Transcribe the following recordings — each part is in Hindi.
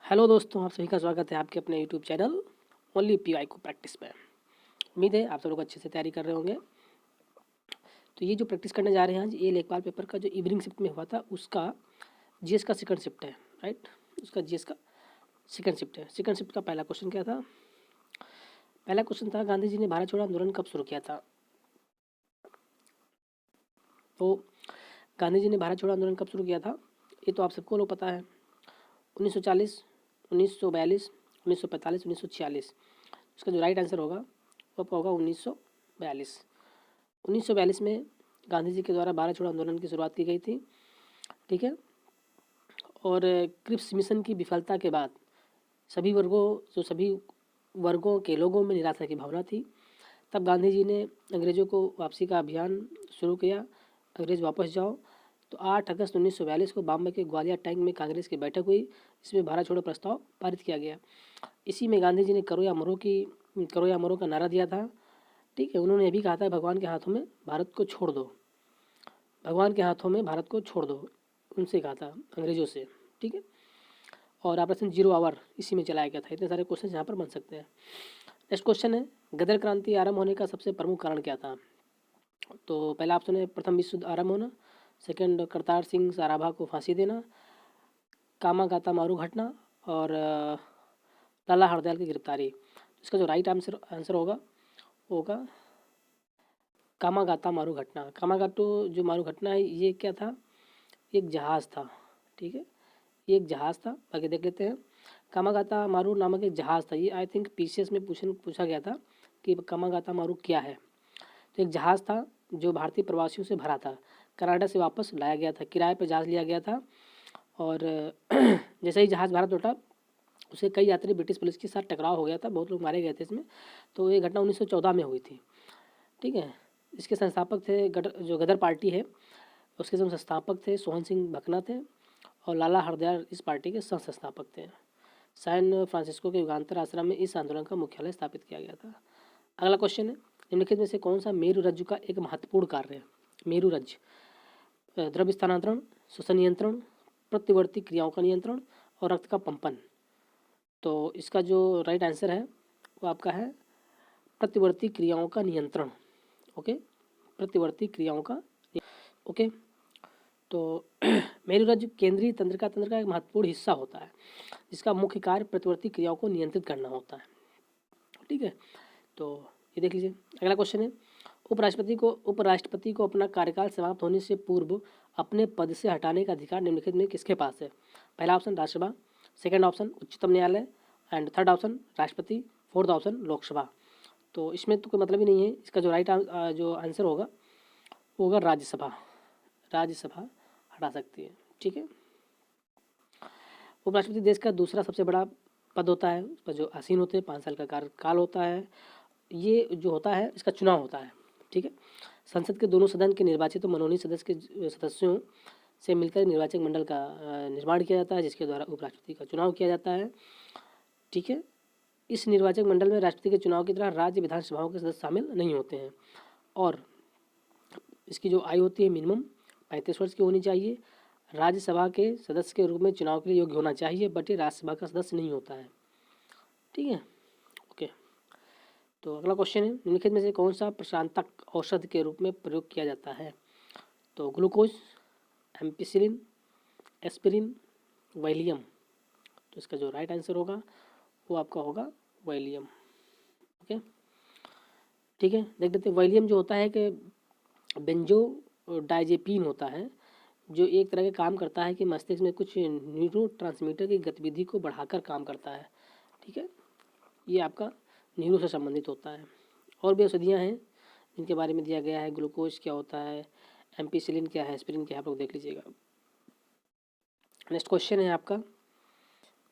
हेलो दोस्तों, आप सभी का स्वागत है आपके अपने यूट्यूब चैनल ओनली पीवाई को प्रैक्टिस में। उम्मीद है आप सब लोग अच्छे से तैयारी कर रहे होंगे। तो ये जो प्रैक्टिस करने जा रहे हैं आज, ये लेखपाल पेपर का जो इवनिंग शिफ्ट में हुआ था उसका जीएस का सेकंड शिफ्ट है, राइट। उसका जीएस का सेकंड शिफ्ट है। सेकंड शिफ्ट का पहला क्वेश्चन क्या था? पहला क्वेश्चन था, गांधी जी ने भारत छोड़ो आंदोलन कब शुरू किया था? तो गांधी जी ने भारत छोड़ो आंदोलन कब शुरू किया था, ये तो आप सबको लोग पता है। 1940, 1942, 1945, 1946। इसका जो राइट आंसर होगा वो आपका होगा 1942। 1942 में गांधी जी के द्वारा भारत छोड़ो आंदोलन की शुरुआत की गई थी, ठीक है। और क्रिप्स मिशन की विफलता के बाद सभी वर्गों के लोगों में निराशा की भावना थी। तब गांधी जी ने अंग्रेज़ों को वापसी का अभियान शुरू किया, अंग्रेज़ वापस जाओ। तो 8 अगस्त 1942 को बॉम्बे के ग्वालियर टैंक में कांग्रेस की बैठक हुई, इसमें भारत छोड़ो प्रस्ताव पारित किया गया। इसी में गांधी जी ने करो या मरो का नारा दिया था, ठीक है। उन्होंने ये भी कहा था, भगवान के हाथों में भारत को छोड़ दो, भगवान के हाथों में भारत को छोड़ दो, उनसे कहा था, अंग्रेज़ों से, ठीक है। और ऑपरेशन जीरो आवर इसी में चलाया गया था। इतने सारे क्वेश्चन यहाँ पर बन सकते हैं। नेक्स्ट क्वेश्चन है, गदर क्रांति आरंभ होने का सबसे प्रमुख कारण क्या था? तो पहला ऑप्शन है प्रथम विश्व युद्ध आरंभ होना, सेकंड करतार सिंह सराभा को फांसी देना, कामागाता मारू घटना, और लाला हरदयाल की गिरफ्तारी। इसका जो राइट आंसर होगा होगा कामागाता मारू घटना। कामागाटो जो मारू घटना है, ये क्या था? एक जहाज़ था, ठीक है। ये एक जहाज़ था, आगे देख लेते हैं। कामागाता मारू नामक एक जहाज़ था। ये आई थिंक पीसीएस में पूछा गया था कि कामागाता मारू क्या है। तो एक जहाज़ था जो भारतीय प्रवासियों से भरा था, कनाडा से वापस लाया गया था, किराए पर जहाज़ लिया गया था। और जैसे ही जहाज़ भारत लौटा, उसे कई यात्री ब्रिटिश पुलिस के साथ टकराव हो गया था, बहुत लोग मारे गए थे इसमें। तो ये घटना 1914 में हुई थी, ठीक है। इसके संस्थापक थे जो गदर पार्टी है, उसके जो संस्थापक थे सोहन सिंह भकना थे, और लाला हरदयाल इस पार्टी के सह संस्थापक थे। सैन फ्रांसिस्को के युगांतर आश्रम में इस आंदोलन का मुख्यालय स्थापित किया गया था। अगला क्वेश्चन है, निम्नलिखित में से कौन सा मेरु रज्जु का एक महत्वपूर्ण कार्य है? मेरु रज्जु, द्रव्य स्थानांतरण, श्वसन नियंत्रण, प्रतिवर्ती क्रियाओं का नियंत्रण, और रक्त का पंपन। तो इसका जो राइट आंसर है वो आपका है प्रतिवर्ती क्रियाओं का नियंत्रण, ओके। प्रतिवर्ती क्रियाओं का, ओके। तो मेरुरज्जु केंद्रीय तंत्रिका तंत्र का एक महत्वपूर्ण हिस्सा होता है, जिसका मुख्य कार्य प्रतिवर्ती क्रियाओं को नियंत्रित करना होता है, ठीक है। तो ये देख लीजिए। अगला क्वेश्चन है, उपराष्ट्रपति को अपना कार्यकाल समाप्त होने से पूर्व अपने पद से हटाने का अधिकार निम्नलिखित में किसके पास है? पहला ऑप्शन राज्यसभा, सेकंड ऑप्शन उच्चतम न्यायालय, एंड थर्ड ऑप्शन राष्ट्रपति, फोर्थ ऑप्शन लोकसभा। तो इसमें तो कोई मतलब ही नहीं है। इसका जो जो आंसर होगा वो होगा राज्यसभा। राज्यसभा हटा सकती है, ठीक है। उपराष्ट्रपति देश का दूसरा सबसे बड़ा पद होता है, उस पर जो आसीन होते हैं, 5 साल का कार्यकाल होता है। ये जो होता है, इसका चुनाव होता है, ठीक है। संसद के दोनों सदन के निर्वाचित तो मनोनीत सदस्यों से मिलकर निर्वाचक मंडल का निर्माण किया जाता है, जिसके द्वारा उपराष्ट्रपति का चुनाव किया जाता है, ठीक है। इस निर्वाचक मंडल में राष्ट्रपति के चुनाव की तरह राज्य विधानसभाओं के सदस्य शामिल नहीं होते हैं, और इसकी जो आयु होती है मिनिमम 35 वर्ष की होनी चाहिए। राज्यसभा के सदस्य के रूप में चुनाव के लिए योग्य होना चाहिए, बट ये राज्यसभा का सदस्य नहीं होता है, ठीक है, ओके। तो अगला क्वेश्चन है, निम्नलिखित में से कौन सा प्रशांतक औषधि के रूप में प्रयोग किया जाता है? तो ग्लूकोज, एम्पिसिलिन, एस्पिरिन, वैलियम। तो इसका जो राइट आंसर होगा वो आपका होगा वैलियम, ओके, ठीक है। देख लेते हैं। वैलियम जो होता है कि बेंजोडाइजेपिन होता है, जो एक तरह का काम करता है कि मस्तिष्क में कुछ न्यूरोट्रांसमीटर की गतिविधि को बढ़ाकर काम करता है, ठीक है। ये आपका न्यूरो से संबंधित होता है। और भी औषधियाँ हैं जिनके बारे में दिया गया है, ग्लूकोज क्या होता है, एम्पिसिलिन क्या है, एस्पिरिन क्या है, आप लोग देख लीजिएगा। नेक्स्ट क्वेश्चन है आपका,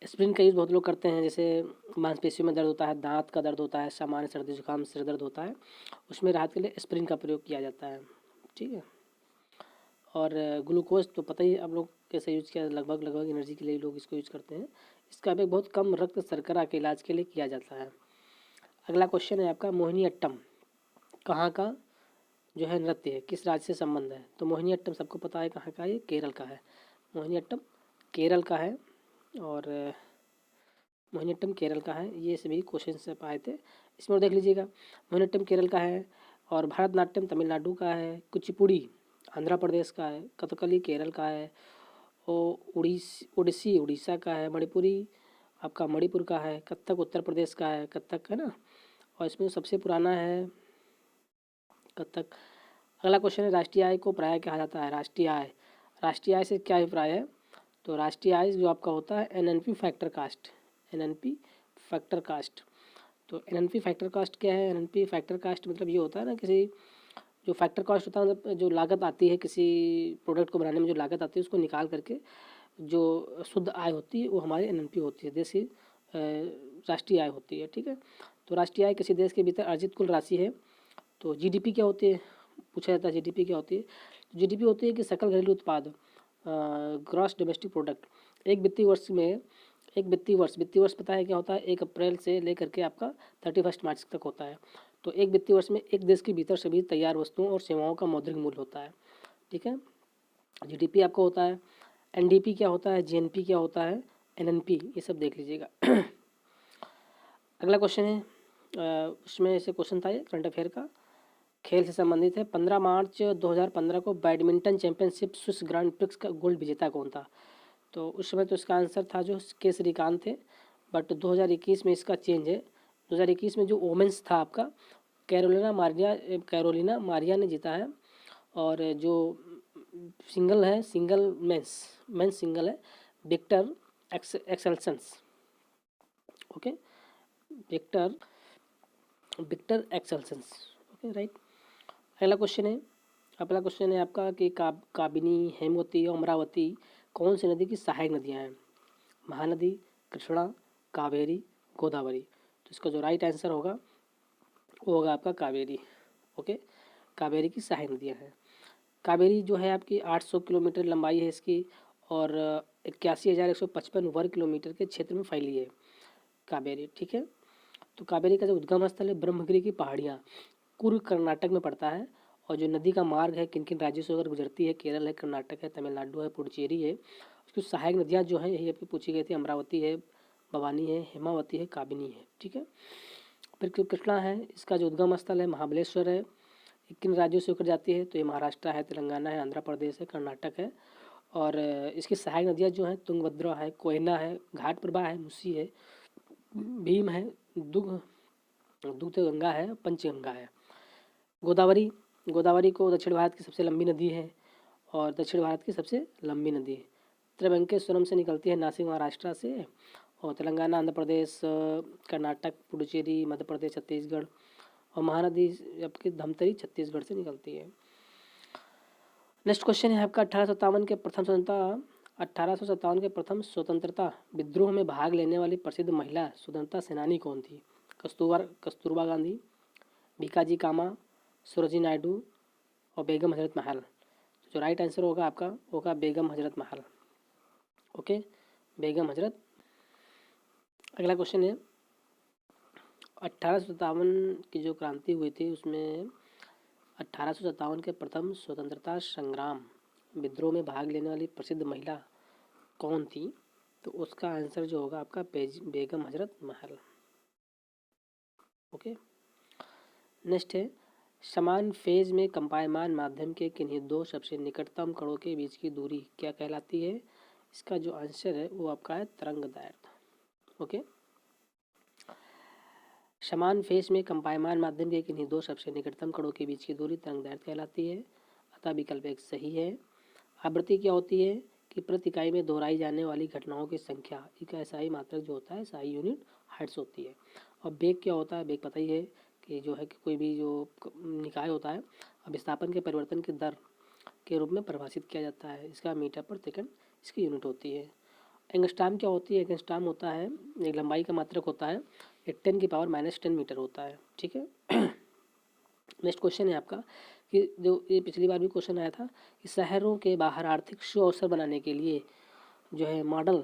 एस्पिरिन का यूज़ बहुत लोग करते हैं, जैसे मांसपेशियों में दर्द होता है, दांत का दर्द होता है, सामान्य सर्दी जुकाम सिर दर्द होता है, उसमें राहत के लिए एस्पिरिन का प्रयोग किया जाता है, ठीक है। और ग्लूकोज तो पता ही आप लोग कैसे यूज़ किया, लगभग एनर्जी के लिए लोग इसको यूज़ करते हैं। इसका भी बहुत कम रक्त शर्करा के इलाज के लिए किया जाता है। अगला क्वेश्चन है आपका, मोहिनीअट्टम कहाँ का जो है नृत्य है, किस राज्य से संबंध है? तो मोहिनीअट्टम सबको पता है कहाँ का है, ये केरल का है। मोहिनीअट्टम केरल का है, और मोहिनीअट्टम केरल का है। ये सभी क्वेश्चन से आए थे, इसमें और देख लीजिएगा। मोहिनीअट्टम केरल का है और भरतनाट्यम तमिलनाडु का है, कुचिपुड़ी आंध्र प्रदेश का है, कथकली केरल का है और उड़ीसी उड़ीसा का है, मणिपुरी आपका मणिपुर का है, कथक उत्तर प्रदेश का है, कथक है ना। और इसमें सबसे पुराना है कथक। अगला क्वेश्चन है राष्ट्रीय आय को प्राय कहा जाता है। राष्ट्रीय आय से क्या अभिप्राय है? तो राष्ट्रीय आय जो आपका होता है NNP factor cost. NNP factor cost. तो एनएनपी फैक्टर कास्ट क्या है? एनएनपी फैक्टर कास्ट मतलब ये होता है ना, किसी जो फैक्टर कॉस्ट होता है मतलब जो लागत आती है किसी प्रोडक्ट को बनाने में, जो लागत आती है उसको निकाल करके जो शुद्ध आय होती है वो हमारी एनएनपी होती है, देश की राष्ट्रीय आय होती है। ठीक है, तो राष्ट्रीय आय किसी देश के भीतर अर्जित कुल राशि है। तो जीडीपी क्या होती है पूछा जाता है, जीडीपी क्या होती है? जीडीपी होती है कि सकल घरेलू उत्पाद, ग्रॉस डोमेस्टिक प्रोडक्ट। एक वित्तीय वर्ष पता है क्या होता है? 1 अप्रैल से लेकर के आपका 31 मार्च तक होता है। तो एक वित्तीय वर्ष में एक देश के भीतर सभी तैयार वस्तुओं और सेवाओं का मौद्रिक मूल्य होता है। ठीक है, जीडीपी आपका होता है। एनडीपी क्या होता है, जीएनपी क्या होता है, एनएनपी, ये सब देख लीजिएगा। अगला क्वेश्चन है उसमें से क्वेश्चन था ये करंट अफेयर का, खेल से संबंधित है। 15 मार्च 2015 को badminton championship Swiss grand prix का गोल्ड विजेता कौन था? तो उस समय तो इसका आंसर था जो के श्रीकांत थे, बट 2021 में इसका चेंज है। 2021 में जो वोमेंस था आपका कैरोलिना मारिया ने जीता है। और जो सिंगल मेंस सिंगल है Victor Axelsen's. Okay, Victor Axelsen's. Okay right. अगला क्वेश्चन है आपका कि काबिनी, हेमवती और अमरावती कौन सी नदी की सहायक नदियाँ हैं? महानदी, कृष्णा, कावेरी, गोदावरी। तो इसका जो राइट आंसर होगा वो होगा आपका कावेरी। ओके, कावेरी की सहायक नदियाँ हैं। कावेरी जो है आपकी 800 किलोमीटर लंबाई है इसकी और 81,155 वर्ग किलोमीटर के क्षेत्र में फैली है कावेरी। ठीक है, तो कावेरी का जो उद्गम स्थल है ब्रह्मगिरी की पहाड़ियाँ, कुर्ग कर्नाटक में पड़ता है। और जो नदी का मार्ग है किन किन राज्यों से होकर गुजरती है, केरल है, कर्नाटक है, तमिलनाडु है, पुडुचेरी है। उसकी सहायक नदियाँ जो हैं यही आपकी पूछी गई थी, अमरावती है, भवानी है, हेमावती है, काबिनी है। ठीक है, फिर कृष्णा है, इसका जो उद्गम स्थल है महाबलेश्वर है। किन राज्यों से होकर जाती है? तो ये महाराष्ट्र है, तेलंगाना है, आंध्र प्रदेश है, कर्नाटक है। और इसकी सहायक नदियाँ जो हैं तुंगभद्रा है, कोयना है, घाट प्रभा है, मुसी है, भीम है, दुग्ध गंगा है, पंचगंगा है। गोदावरी को दक्षिण भारत की सबसे लंबी नदी है और दक्षिण भारत की सबसे लंबी नदी है। त्रिवेंकेश्वरम से निकलती है, नासिक महाराष्ट्र से। और तेलंगाना, आंध्र प्रदेश, कर्नाटक, पुडुचेरी, मध्य प्रदेश, छत्तीसगढ़। और महानदी आपकी धमतरी छत्तीसगढ़ से निकलती है। नेक्स्ट क्वेश्चन है आपका 1857 के प्रथम स्वतंत्रता विद्रोह में भाग लेने वाली प्रसिद्ध महिला स्वतंत्रता सेनानी कौन थी? कस्तूरबा गांधी, भीकाजी कामा, सरोजिनी नायडू और बेगम हजरत महल। जो राइट आंसर होगा आपका होगा बेगम हजरत महल। ओके, बेगम हजरत। अगला क्वेश्चन है 1857 की जो क्रांति हुई थी उसमें 1857 के प्रथम स्वतंत्रता संग्राम विद्रोह में भाग लेने वाली प्रसिद्ध महिला कौन थी? तो उसका आंसर जो होगा आपका बेगम हजरत महल। ओके, नेक्स्ट है समान फेज में कंपायमान माध्यम के किन्हीं दो सबसे निकटतम कणों के बीच की दूरी क्या कहलाती है? इसका जो आंसर है वो आपका है तरंग दैर्ध्य। ओके, समान फेस में कंपायमान माध्यम के किन्हीं दो सबसे निकटतम कणों के बीच की दूरी तरंग दैर्ध्य कहलाती है, अतः विकल्प एक सही है। आवृत्ति क्या होती है? कि प्रति इकाई में दोहराई जाने वाली घटनाओं की संख्या, एक SI मात्रक जो होता है SI यूनिट हर्ट्ज होती है। और वेग क्या होता है? वेग पता ही है कि जो है कि कोई भी जो निकाय होता है विस्थापन के परिवर्तन की दर के रूप में परिभाषित किया जाता है, इसका मीटर पर सेकंड इसकी यूनिट होती है। एंगस्ट्रॉम क्या होती है? एंगस्ट्रॉम होता है एक लंबाई का मात्रक होता है, 10⁻⁻10 मीटर होता है। ठीक है, नेक्स्ट क्वेश्चन है आपका कि जो ये पिछली बार भी क्वेश्चन आया था कि शहरों के बाहर आर्थिक सुअवसर बनाने के लिए जो है मॉडल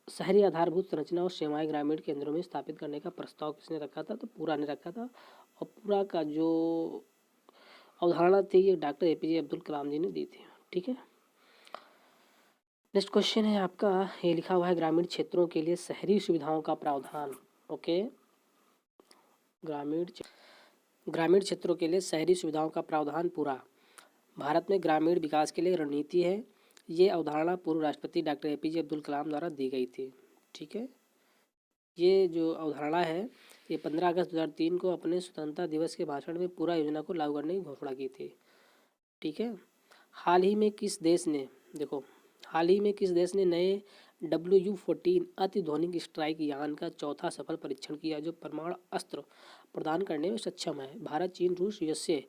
शहरी आधारभूत संरचना और सेवाएं ग्रामीण केंद्रों में स्थापित करने का प्रस्ताव किसने रखा था? तो पूरा ने रखा था। और पूरा का जो अवधारणा थी ये डॉक्टर APJ अब्दुल कलाम जी ने दी थी। ठीक है, नेक्स्ट क्वेश्चन है आपका, ये लिखा हुआ है ग्रामीण क्षेत्रों के लिए शहरी सुविधाओं का प्रावधान। ओके, ग्रामीण क्षेत्रों के लिए शहरी सुविधाओं का प्रावधान पूरा। भारत में ग्रामीण विकास के लिए रणनीति है। ये अवधारणा पूर्व राष्ट्रपति डॉक्टर APJ अब्दुल कलाम द्वारा दी गई थी। ठीक है, ये जो अवधारणा है ये 15 अगस्त 2003 को अपने स्वतंत्रता दिवस के भाषण में पूरा योजना को लागू करने की घोषणा की थी। ठीक है, हाल ही में किस देश ने, देखो, हाल ही में किस देश ने नए WU-14 अतिध्वनिक स्ट्राइक यान का चौथा सफल परीक्षण किया जो परमाणु अस्त्र प्रदान करने में सक्षम है? भारत, चीन, रूस, USA।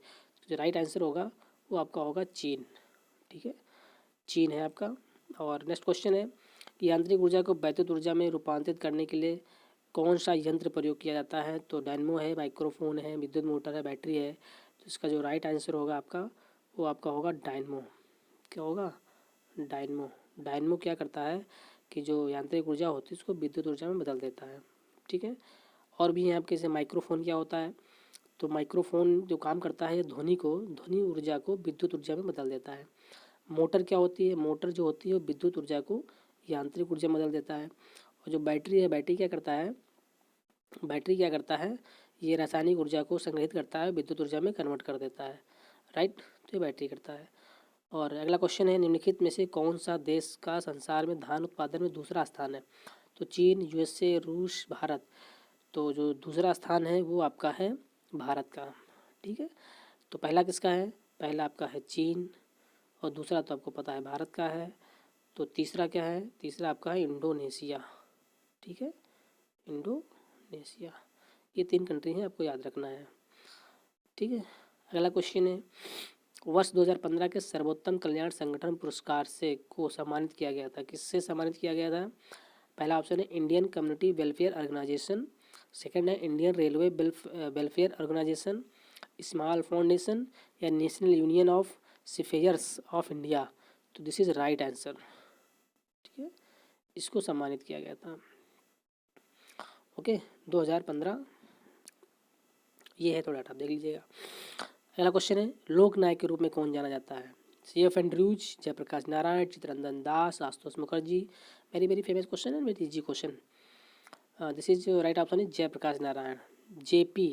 जो राइट आंसर होगा वो आपका होगा चीन। ठीक है, चीन है आपका। और नेक्स्ट क्वेश्चन है कि यांत्रिक ऊर्जा को वैद्युत ऊर्जा में रूपांतरित करने के लिए कौन सा यंत्र प्रयोग किया जाता है? तो डायनमो है, माइक्रोफोन है, विद्युत मोटर है, बैटरी है। तो इसका जो राइट आंसर होगा आपका वो आपका होगा डायनमो। क्या होगा? डायनमो। डायनमो क्या करता है कि जो यांत्रिक ऊर्जा होती है उसको विद्युत ऊर्जा में बदल देता है। ठीक है, और भी हैं आपके, जैसे माइक्रोफोन क्या होता है, तो माइक्रोफोन जो काम करता है ध्वनि ऊर्जा को विद्युत ऊर्जा में बदल देता है। मोटर क्या होती है? मोटर जो होती है वो विद्युत ऊर्जा को यांत्रिक ऊर्जा में बदल देता है। और जो बैटरी है, बैटरी क्या करता है, ये रासायनिक ऊर्जा को संग्रहित करता है, विद्युत ऊर्जा में कन्वर्ट कर देता है। राइट, तो ये बैटरी करता है। और अगला क्वेश्चन है, निम्नलिखित में से कौन सा देश का संसार में धान उत्पादन में दूसरा स्थान है? तो चीन, USA, रूस, भारत। तो जो दूसरा स्थान है वो आपका है भारत का। ठीक है, तो पहला किसका है? पहला आपका है चीन, और दूसरा तो आपको पता है भारत का है। तो तीसरा क्या है? तीसरा आपका है इंडोनेशिया। ठीक है, इंडोनेशिया। ये 3 कंट्री हैं, आपको याद रखना है। ठीक है, अगला क्वेश्चन है, वर्ष 2015 के सर्वोत्तम कल्याण संगठन पुरस्कार से को सम्मानित किया गया था? किससे सम्मानित किया गया था? पहला ऑप्शन है Indian community welfare organisation, second है Indian railway welfare organisation, small foundation, या national union of seafarers of India. तो दिस इज राइट आंसर। ठीक है, इसको सम्मानित किया गया था। ओके, 2015 ये है, तो डाटा देख लीजिएगा। अगला क्वेश्चन है, लोक नायक के रूप में कौन जाना जाता है? CF Andrews, Jayaprakash Narayan, Chittaranjan Das, Ashutosh Mukherjee. Very very famous question है, very easy question. This is right option is Jayaprakash Narayan. JP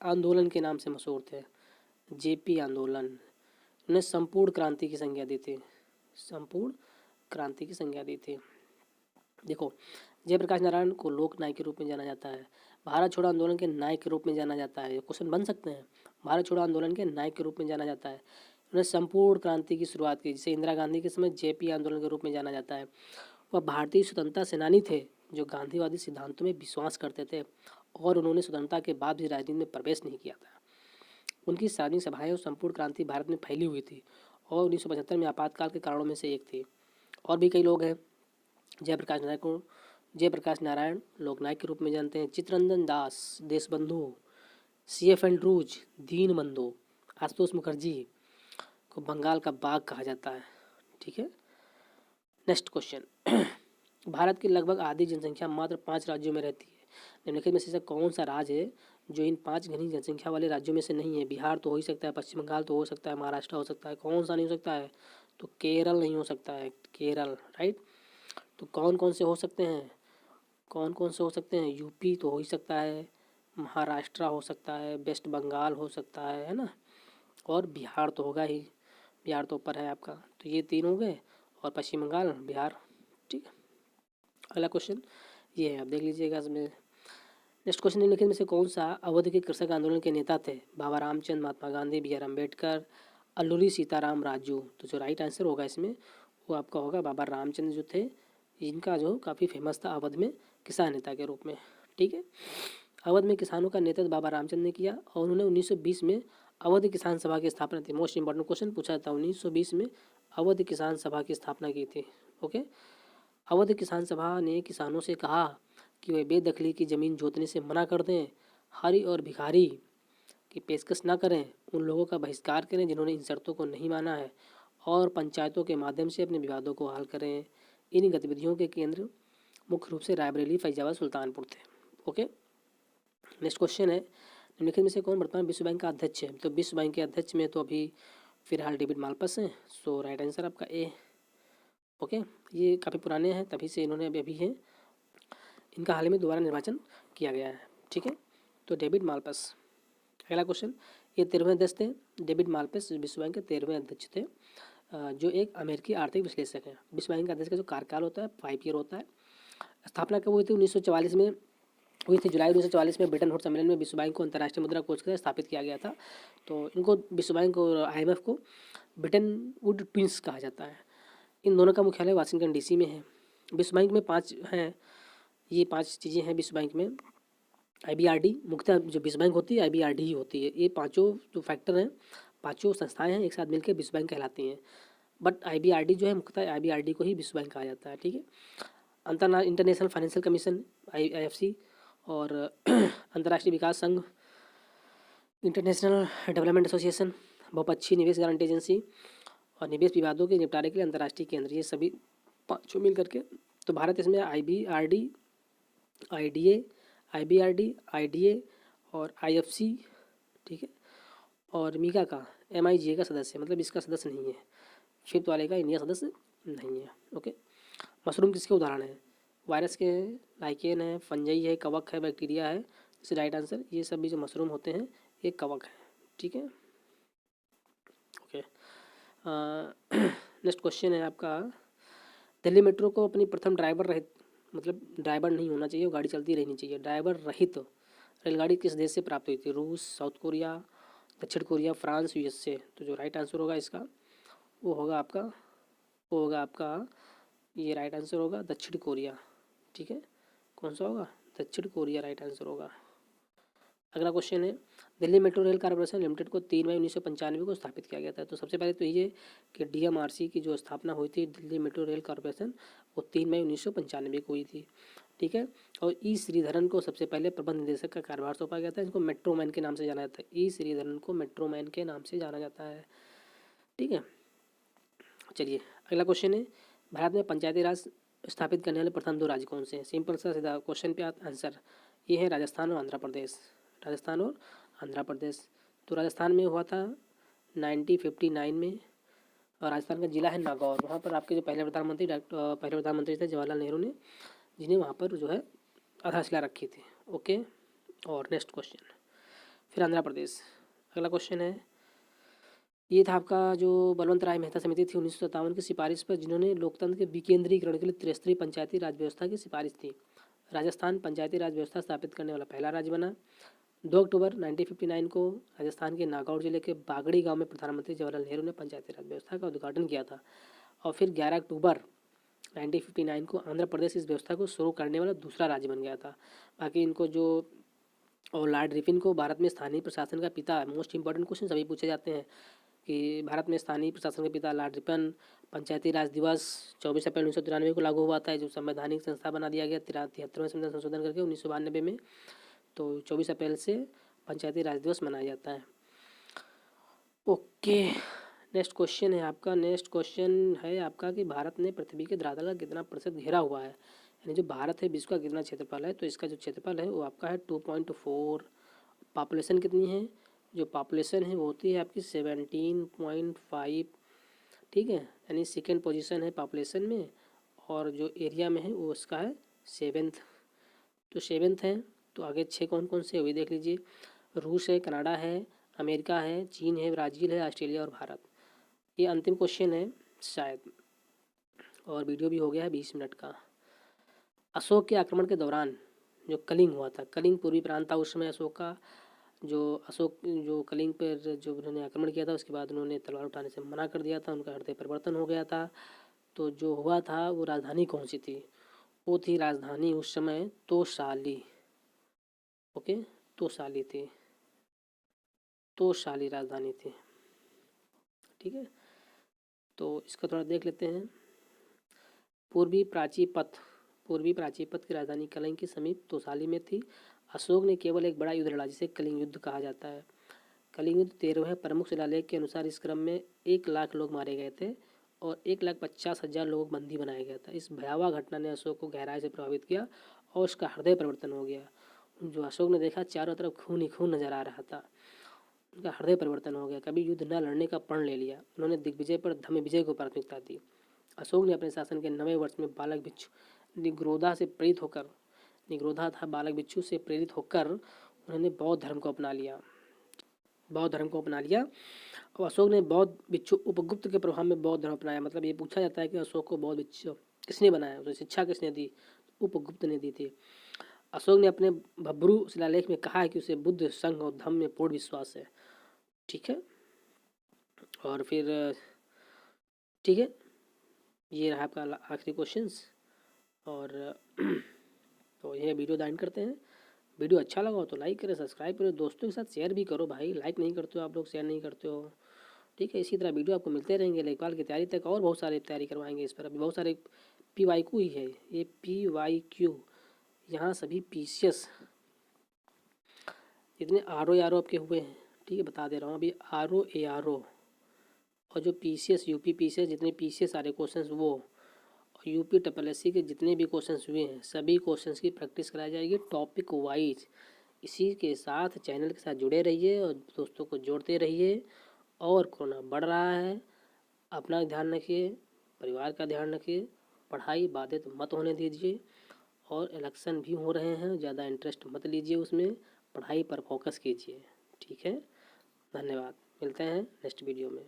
आंदोलन के नाम से मशहूर थे, JP आंदोलन। उन्हें संपूर्ण क्रांति की संज्ञा दी थी, संपूर्ण क्रांति की संज्ञा दी थी। देखो, जयप्रकाश नारायण को लोक नायक के रूप में जाना जाता है, भारत छोड़ो आंदोलन के नायक के रूप में जाना जाता है। क्वेश्चन बन सकते हैं, भारत छोड़ो आंदोलन के नायक के रूप में जाना जाता है। उन्होंने संपूर्ण क्रांति की शुरुआत की, जिसे इंदिरा गांधी के समय JP आंदोलन के रूप में जाना जाता है। वह भारतीय स्वतंत्रता सेनानी थे जो गांधीवादी सिद्धांतों में विश्वास करते थे, और उन्होंने स्वतंत्रता के बाद भी राजनीति में प्रवेश नहीं किया था। उनकी सार्वजनिक सभाएं और संपूर्ण क्रांति भारत में फैली हुई थी, और 1975 में आपातकाल के कारणों में से एक थी। और भी कई लोग हैं, जयप्रकाश नारायण लोकनायक के रूप में जानते हैं, चित्तरंजन दास देशबंधु, CF एंड्रूज दीनबंधु, आशुतोष मुखर्जी को बंगाल का बाघ कहा जाता है। ठीक है, नेक्स्ट क्वेश्चन, भारत की लगभग आधी जनसंख्या मात्र 5 राज्यों में रहती है। निम्नलिखित में से कौन सा राज्य है जो इन 5 घनी जनसंख्या वाले राज्यों में से नहीं है? बिहार तो हो ही सकता है, पश्चिम बंगाल तो हो सकता है, महाराष्ट्र हो सकता है, कौन सा नहीं हो सकता है? तो केरल नहीं हो सकता है, केरल। राइट, तो कौन कौन से हो सकते हैं? UP तो हो ही सकता है, महाराष्ट्र हो सकता है, वेस्ट बंगाल हो सकता है ना, और बिहार तो होगा ही, बिहार तो ऊपर है आपका। तो ये 3 हो गए, और पश्चिम बंगाल, बिहार। ठीक है, अगला क्वेश्चन ये है, आप देख लीजिएगा इसमें। नेक्स्ट क्वेश्चन, निम्नलिखित में से कौन सा अवध के कृषक आंदोलन के नेता थे? बाबा रामचंद्र, महात्मा गांधी, BR अम्बेडकर, अल्लूरी सीताराम राजू। तो जो राइट आंसर होगा इसमें वो आपका होगा बाबा रामचंद्र, जो थे इनका जो काफ़ी फेमस था अवध में किसान नेता के रूप में। ठीक है, अवध में किसानों का नेतृत्व बाबा रामचंद्र ने किया, और उन्होंने 1920 में अवध किसान सभा की स्थापना थी। मोस्ट इंपॉर्टेंट क्वेश्चन पूछा था, 1920 में अवध किसान सभा की स्थापना की थी। ओके, अवध किसान सभा ने किसानों से कहा कि वे बेदखली की ज़मीन जोतने से मना कर दें, हरी और भिखारी की पेशकश ना करें, उन लोगों का बहिष्कार करें जिन्होंने इन शर्तों को नहीं माना है, और पंचायतों के माध्यम से अपने विवादों को हल करें। इन गतिविधियों के केंद्र मुख्य रूप से रायबरेली, फैजाबाद, सुल्तानपुर थे। ओके, नेक्स्ट क्वेश्चन है, निम्नलिखित में से कौन वर्तमान विश्व बैंक का अध्यक्ष है? तो विश्व बैंक के अध्यक्ष में तो अभी फिलहाल डेविड मालपस हैं, सो राइट आंसर आपका ए। ओके, ये काफ़ी पुराने हैं, तभी से इन्होंने अभी हैं, इनका हाल ही में दोबारा निर्वाचन किया गया है। ठीक है, तो डेविड मालपस। अगला क्वेश्चन, ये 13वें अध्यक्ष थे। डेविड मालपस विश्व बैंक के 13वें अध्यक्ष थे, जो एक अमेरिकी आर्थिक विश्लेषक हैं। विश्व बैंक का अध्यक्ष का जो कार्यकाल होता है 5 ईयर होता है। स्थापना कब हुई थी? 1944 में हुई थी। जुलाई 1944 में ब्रिटेन वुड्स सम्मेलन में विश्व बैंक को अंतर्राष्ट्रीय मुद्रा कोष के स्थापित किया गया था। तो इनको विश्व बैंक और IMF को ब्रिटेन वुड ट्विंस कहा जाता है। इन दोनों का मुख्यालय वाशिंगटन DC में है। विश्व बैंक में 5 हैं, ये 5 चीज़ें हैं विश्व बैंक में। IBRD, मुख्यतः जो विश्व बैंक होती है IBRD ही होती है। ये पाँचों जो फैक्टर हैं, पाँचों संस्थाएं हैं, एक साथ मिलकर विश्व बैंक कहलाती हैं। बट IBRD जो है, मुख्यतः IBRD को ही विश्व बैंक कहा जाता है। ठीक है, इंटरनेशनल फाइनेंशियल कमीशन IFC और अंतर्राष्ट्रीय विकास संघ, इंटरनेशनल डेवलपमेंट एसोसिएशन, बहुपक्षीय निवेश गारंटी एजेंसी और निवेश विवादों के निपटारे के लिए अंतर्राष्ट्रीय केंद्र, ये सभी पाँचों मिल करके। तो भारत इसमें IBRD, IDA और IFC, ठीक है, और मीगा का MIGA का सदस्य, मतलब इसका सदस्य नहीं है। फिफ्थ वाले का इंडिया सदस्य नहीं है। ओके, मशरूम किसके उदाहरण है? वायरस के हैं, लाइकेन है, फंजाई है, कवक है, बैक्टीरिया है। इससे राइट आंसर, ये सभी जो मशरूम होते हैं ये कवक है। ठीक है, ओके। नेक्स्ट क्वेश्चन है आपका, दिल्ली मेट्रो को अपनी प्रथम ड्राइवर रहित, मतलब ड्राइवर नहीं होना चाहिए, वो गाड़ी चलती रहनी चाहिए, ड्राइवर रहित रेलगाड़ी किस देश से प्राप्त हुई थी? रूस, साउथ कोरिया, दक्षिण कोरिया, फ्रांस, USA। तो जो राइट आंसर होगा इसका वो होगा आपका ये राइट आंसर होगा दक्षिण कोरिया। ठीक है, कौन सा होगा? दक्षिण कोरिया राइट आंसर होगा। अगला क्वेश्चन है, Delhi metro rail corporation limited को 3 मई 1995 को स्थापित किया गया था। तो सबसे पहले तो ये कि DMRC की जो स्थापना हुई थी, दिल्ली मेट्रो रेल कॉर्पोरेशन, वो 3 मई 1995 को हुई थी। ठीक है, और E श्रीधरन को सबसे पहले प्रबंध निदेशक का कार्यभार सौंपा गया था। इनको मेट्रोमैन के नाम से जाना जाता है, E श्रीधरन को मेट्रोमैन के नाम से जाना जाता है। ठीक है, चलिए अगला क्वेश्चन है, भारत में पंचायती राज स्थापित करने वाले प्रथम 2 राज्य कौन से हैं? सिंपल सा सीधा क्वेश्चन पे आंसर, ये है राजस्थान और आंध्र प्रदेश। राजस्थान और आंध्र प्रदेश। तो राजस्थान में हुआ था 1959 में, और राजस्थान का जिला है नागौर। वहाँ पर आपके जो पहले प्रधानमंत्री थे जवाहरलाल नेहरू ने, जिन्हें वहाँ पर जो है आधारशिला रखी थी। ओके, और नेक्स्ट क्वेश्चन फिर आंध्र प्रदेश। अगला क्वेश्चन है, ये था आपका जो बलवंत राय मेहता समिति थी 1957 की सिफारिश पर, जिन्होंने लोकतंत्र के विकेंद्रीकरण के लिए त्रिस्तरीय पंचायती राज व्यवस्था की सिफारिश थी। राजस्थान पंचायती राज व्यवस्था स्थापित करने वाला पहला राज्य बना। 2 अक्टूबर 1959 को राजस्थान के नागौर जिले के बागड़ी गांव में प्रधानमंत्री जवाहरलाल नेहरू ने पंचायती राज व्यवस्था का उद्घाटन किया था। और फिर 11 अक्टूबर 1959 को आंध्र प्रदेश इस व्यवस्था को शुरू करने वाला दूसरा राज्य बन गया था। बाकी इनको जो, और लॉर्ड रिपन को भारत में स्थानीय प्रशासन का पिता, मोस्ट इंपॉर्टेंट क्वेश्चन सभी पूछे जाते हैं कि भारत में स्थानीय प्रशासन के पिता लॉर्ड रिपन। पंचायती राज दिवस 24 अप्रैल 1993 को लागू हुआ था, जो संवैधानिक संस्था बना दिया गया 73वें संविधान संशोधन करके 1992 में। तो 24 अप्रैल से पंचायती राज दिवस मनाया जाता है। ओके, नेक्स्ट क्वेश्चन है आपका कि भारत ने पृथ्वी के धरातल का कितना प्रतिशत घेरा हुआ है? यानी जो भारत है विश्व का कितना क्षेत्रफल है? तो इसका जो क्षेत्रफल है वो आपका है 2.4। पॉपुलेशन कितनी है? जो पॉपुलेशन है वो होती है आपकी 17.5। ठीक है, यानी सेकेंड पोजीशन है पॉपुलेशन में, और जो एरिया में है वो उसका है 7th। तो 7th है। तो आगे 6 कौन कौन से हुए देख लीजिए, रूस है, कनाडा है, अमेरिका है, चीन है, ब्राज़ील है, ऑस्ट्रेलिया और भारत। ये अंतिम क्वेश्चन है शायद, और वीडियो भी हो गया है 20 मिनट का। अशोक के आक्रमण के दौरान जो कलिंग हुआ था, कलिंग पूर्वी प्रांत था उस समय अशोक का, जो कलिंग पर जो उन्होंने आक्रमण किया था, उसके बाद उन्होंने तलवार उठाने से मना कर दिया था, उनका हृदय परिवर्तन हो गया था। तो जो हुआ था वो राजधानी कौन सी थी? वो थी राजधानी उस समय तोशाली। ओके, तोशाली थी, तोशाली राजधानी थी। ठीक है, तो इसका थोड़ा देख लेते हैं। पूर्वी प्राचीपथ की राजधानी कलिंग के समीप तोशाली में थी। अशोक ने केवल एक बड़ा युद्ध लड़ा जिसे कलिंग युद्ध कहा जाता है। कलिंग युद्ध 13वें प्रमुख शिलालेख के अनुसार इस क्रम में 1 लाख लोग मारे गए थे और 1,50,000 लोग बंदी बनाया गया था। इस भयावह घटना ने अशोक को गहराई से प्रभावित किया और उसका हृदय परिवर्तन हो गया। जो अशोक ने देखा चारों तरफ खून ही खून नजर आ रहा था, उनका हृदय परिवर्तन हो गया। कभी युद्ध न लड़ने का प्रण ले लिया। उन्होंने दिग्विजय पर धम्म विजय को प्राथमिकता दी। अशोक ने अपने शासन के 9वें वर्ष में बालक भिक्षु निग्रोधा से प्रेरित होकर, निग्रोधा था बालक भिक्षु से प्रेरित होकर उन्होंने बौद्ध धर्म को अपना लिया, बौद्ध धर्म को अपना लिया। और अशोक ने बौद्ध भिक्षु उपगुप्त के प्रभाव में बौद्ध धर्म अपनाया। मतलब ये पूछा जाता है कि अशोक को बौद्ध भिक्षु किसने बनाया, उसे शिक्षा किसने दी, उपगुप्त ने दी थी। अशोक ने अपने भब्रू शिलालेख में कहा है कि उसे बुद्ध, संघ और धम्म में पूर्ण विश्वास है। ठीक है, और फिर ठीक है, ये रहा आपका आखिरी क्वेश्चंस। और तो ये वीडियो दाइन करते हैं। वीडियो अच्छा लगा हो तो लाइक करें, सब्सक्राइब करो, दोस्तों के साथ शेयर भी करो भाई। लाइक नहीं करते हो आप लोग, शेयर नहीं करते हो। ठीक है, इसी तरह वीडियो आपको मिलते रहेंगे लेखपाल की तैयारी तक, और बहुत सारे तैयारी करवाएंगे इस पर। अभी बहुत सारे PYQ ही है, ये PYQ, यहाँ सभी PCS जितने RO ARO आपके हुए हैं, ठीक है, बता दे रहा हूँ अभी। RO ARO और जो PCS UP PCS जितने PCS सारे क्वेश्चंस वो, और UP SSC के जितने भी क्वेश्चंस हुए हैं सभी क्वेश्चंस की प्रैक्टिस कराई जाएगी टॉपिक वाइज। इसी के साथ चैनल के साथ जुड़े रहिए और दोस्तों को जोड़ते रहिए। और कोरोना बढ़ रहा है, अपना ध्यान रखिए, परिवार का ध्यान रखिए, पढ़ाई बाधित मत होने दीजिए। और इलेक्शन भी हो रहे हैं, ज़्यादा इंटरेस्ट मत लीजिए उसमें, पढ़ाई पर फोकस कीजिए। ठीक है, धन्यवाद, मिलते हैं नेक्स्ट वीडियो में।